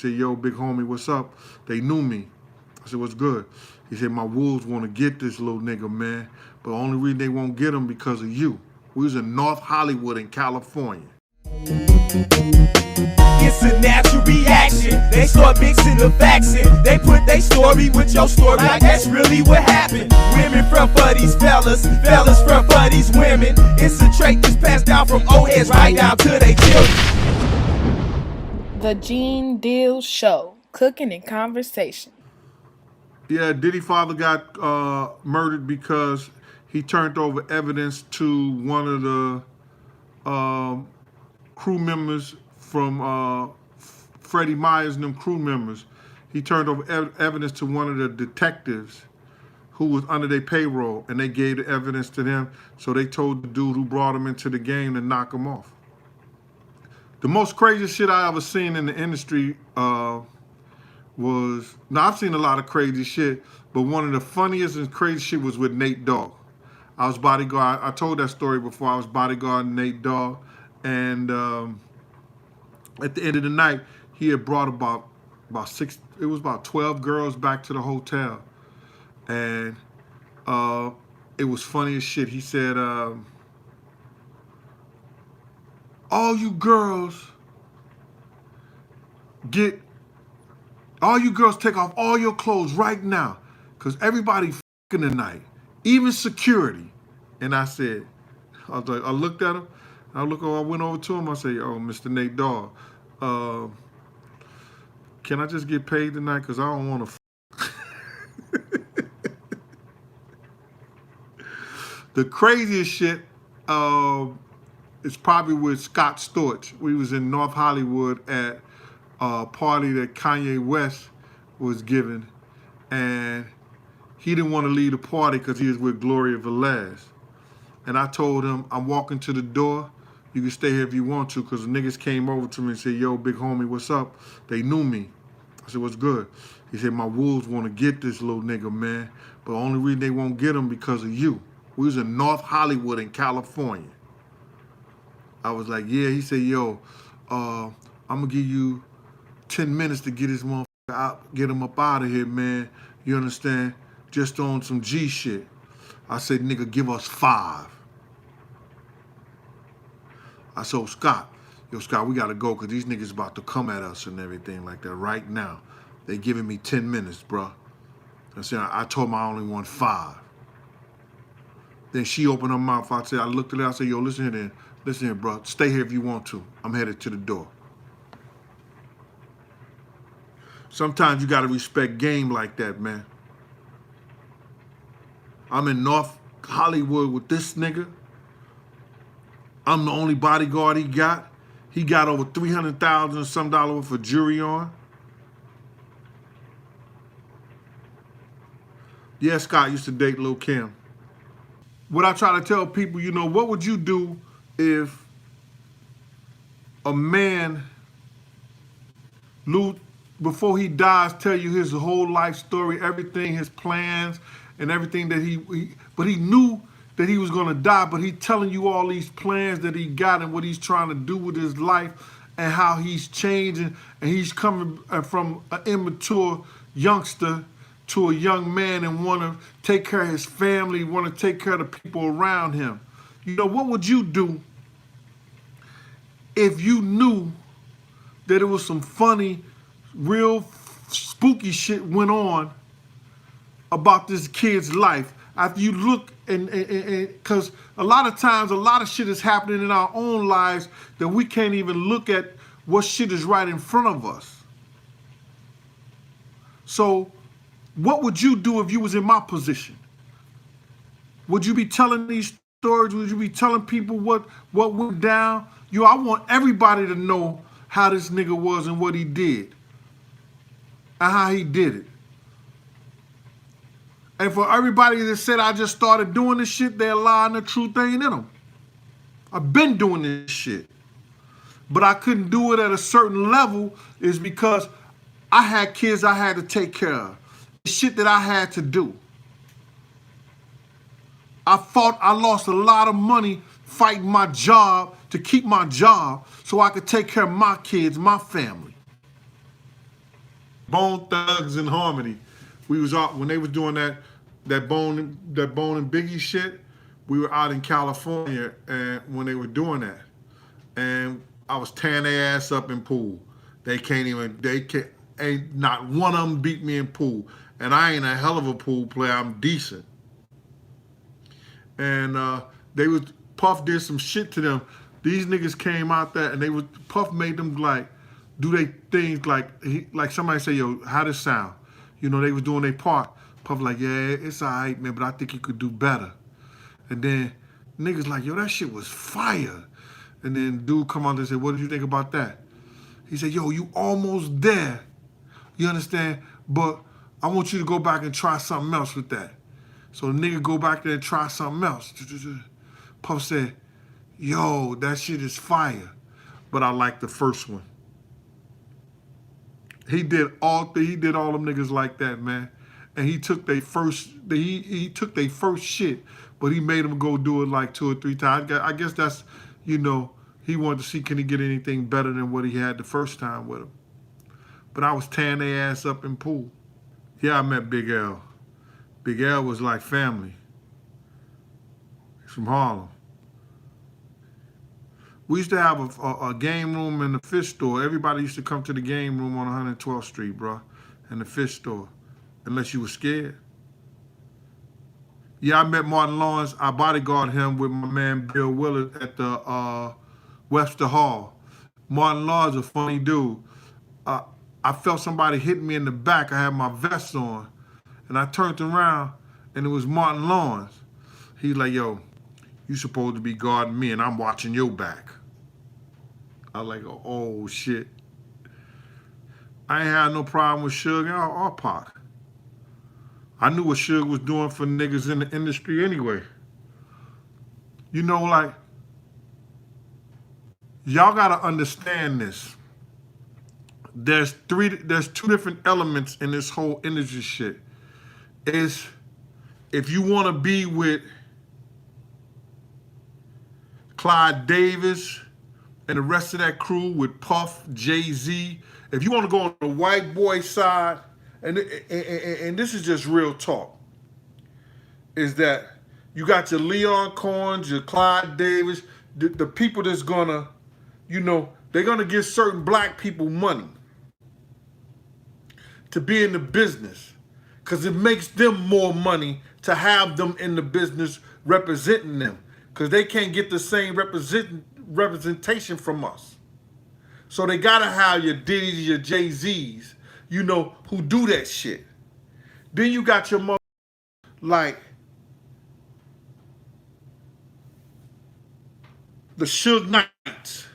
said, yo, big homie, what's up? They knew me. I said, what's good? He said, my wolves want to get this little nigga, man. But the only reason they won't get him because of you. We was in North Hollywood in California. It's a natural reaction. They start mixing the facts in. They put their story with your story, like that's really what happened. Women front for these fellas, fellas front for these women. It's a trait that's passed down from old heads right down to their children. The Gene Deal Show, cooking and conversation. Yeah, Diddy father got murdered because he turned over evidence to one of the crew members from Freddie Myers and them crew members. He turned over evidence to one of the detectives who was under their payroll, and they gave the evidence to them. So they told the dude who brought him into the game to knock him off. The most crazy shit I ever seen in the industry now I've seen a lot of crazy shit, but one of the funniest and crazy shit was with Nate Dogg. I was bodyguard. I told that story before. I was bodyguarding Nate Dogg, and at the end of the night, he had brought about 12 girls back to the hotel, and it was funny as shit. He said, all you girls take off all your clothes right now, because everybody fucking tonight, even security. And I looked at him, I went over to him, I said, oh, Mr. Nate Dogg, can I just get paid tonight, because I don't want to The craziest shit is probably with Scott Storch. We was in North Hollywood at a party that Kanye West was giving, and he didn't want to leave the party because he was with Gloria Velez. And I told him, I'm walking to the door. You can stay here if you want to, because the niggas came over to me and said, yo, big homie, what's up? They knew me. I said, what's good? He said, my wolves want to get this little nigga, man. But the only reason they won't get him because of you. We was in North Hollywood in California. I was like, yeah. He said, yo, I'm going to give you 10 minutes to get this motherfucker out, get him up out of here, man. You understand? Just on some G shit. I said, nigga, give us 5. I said, Scott, we got to go because these niggas about to come at us and everything like that right now. They giving me 10 minutes, bro. I said, I told him I only want 5. Then she opened her mouth. I looked at her, I said, yo, listen here, bro. Stay here if you want to. I'm headed to the door. Sometimes you got to respect game like that, man. I'm in North Hollywood with this nigga. I'm the only bodyguard he got. He got over $300,000 and some worth of jewelry on. Yeah, Scott used to date Lil' Kim. What I try to tell people, what would you do if a man, before he dies, tell you his whole life story, everything, his plans, and everything that but he knew that he was gonna die, but he telling you all these plans that he got and what he's trying to do with his life and how he's changing, and he's coming from an immature youngster to a young man and want to take care of his family, want to take care of the people around him. What would you do if you knew that it was some funny, real spooky shit went on about this kid's life? After you look, because a lot of times, a lot of shit is happening in our own lives that we can't even look at what shit is right in front of us. So, what would you do if you was in my position? Would you be telling these stories? Would you be telling people what went down? I want everybody to know how this nigga was and what he did and how he did it. And for everybody that said I just started doing this shit, they're lying, the truth ain't in them. I've been doing this shit. But I couldn't do it at a certain level is because I had kids I had to take care of. Shit that I had to do. I lost a lot of money fighting my job to keep my job so I could take care of my kids, my family. Bone Thugs and Harmony. We was out when they was doing that Bone and Biggie shit. We were out in California and when they were doing that, and I was tearing their ass up in pool. Ain't not one of them beat me in pool, and I ain't a hell of a pool player. I'm decent. And they was Puff did some shit to them. These niggas came out there and Puff made them like do they things like somebody say, yo, how this sound? You know, they was doing their part. Puff like, yeah, it's all right, man, but I think you could do better. And then niggas like, yo, that shit was fire. And then dude come out and say, what did you think about that? He said, yo, you almost there. You understand? But I want you to go back and try something else with that. So the nigga go back there and try something else. Puff said, yo, that shit is fire. But I like the first one. He did all them niggas like that, man. And he took their first shit, but he made them go do it like 2 or 3 times. I guess that's, you know, he wanted to see can he get anything better than what he had the first time with him. But I was tearing their ass up in pool. Yeah, I met Big L. Big L was like family. He's from Harlem. We used to have a game room in the fish store. Everybody used to come to the game room on 112th Street, bro, in the fish store, unless you were scared. Yeah, I met Martin Lawrence. I bodyguarded him with my man Bill Willard at the Webster Hall. Martin Lawrence a funny dude. I felt somebody hit me in the back. I had my vest on, and I turned around, and it was Martin Lawrence. He's like, yo, you supposed to be guarding me, and I'm watching your back. I was like, oh, shit. I ain't had no problem with Suge or Pac. I knew what Suge was doing for niggas in the industry anyway. You know, like, y'all gotta understand this. There's 2 different elements in this whole industry shit. Is if you wanna be with Clyde Davis and the rest of that crew with Puff, Jay-Z, if you want to go on the white boy side, and this is just real talk, is that you got your Leon Cohns, your Clyde Davis, the people that's gonna, you know, they're gonna give certain black people money to be in the business because it makes them more money to have them in the business representing them. Because they can't get the same representation from us. So they gotta have your Diddy's, your Jay-Z's, you know, who do that shit. Then you got your mother like the Suge Knights,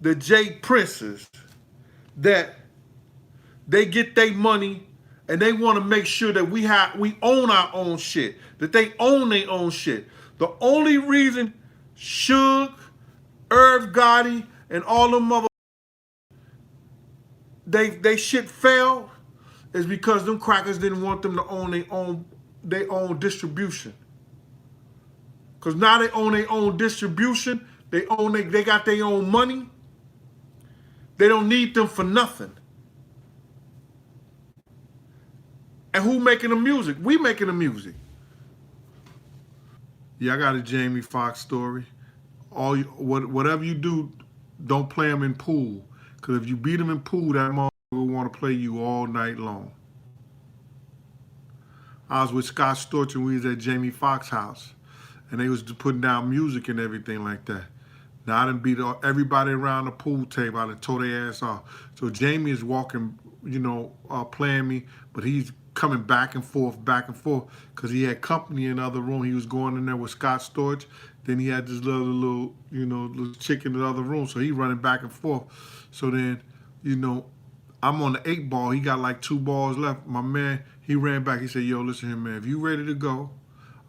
the Jay Princes, that they get their money and they want to make sure that we own our own shit, that they own their own shit. The only reason Suge, Irv Gotti, and all them mother they shit failed is because them crackers didn't want them to own their own distribution. Cause now they own their own distribution, they got their own money. They don't need them for nothing. And who making the music? We making the music. Yeah, I got a Jamie Foxx story. Whatever you do, don't play him in pool. Because if you beat him in pool, that motherfucker will want to play you all night long. I was with Scott Storch and we was at Jamie Foxx's house. And they was putting down music and everything like that. Now, I done beat everybody around the pool table. I done tore their ass off. So Jamie is walking, you know, playing me, but he's coming back and forth, because he had company in the other room. He was going in there with Scott Storch. Then he had this little, you know, little chick in the other room. So he running back and forth. So then, you know, I'm on the 8 ball. He got like 2 balls left. My man, he ran back. He said, yo, listen here, man. If you ready to go,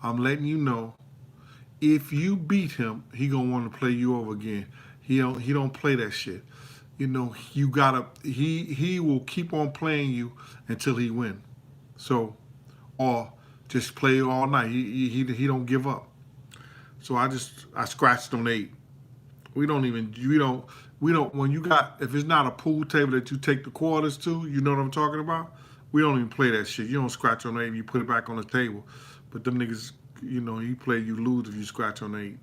I'm letting you know. If you beat him, he gonna want to play you over again. He don't play that shit. You know, you gotta. He will keep on playing you until he win. So, or just play all night. He don't give up. So I scratched on 8. We we don't, when you got, if it's not a pool table that you take the quarters to, you know what I'm talking about? We don't even play that shit. You don't scratch on 8, you put it back on the table. But them niggas, you know, you play, you lose if you scratch on 8.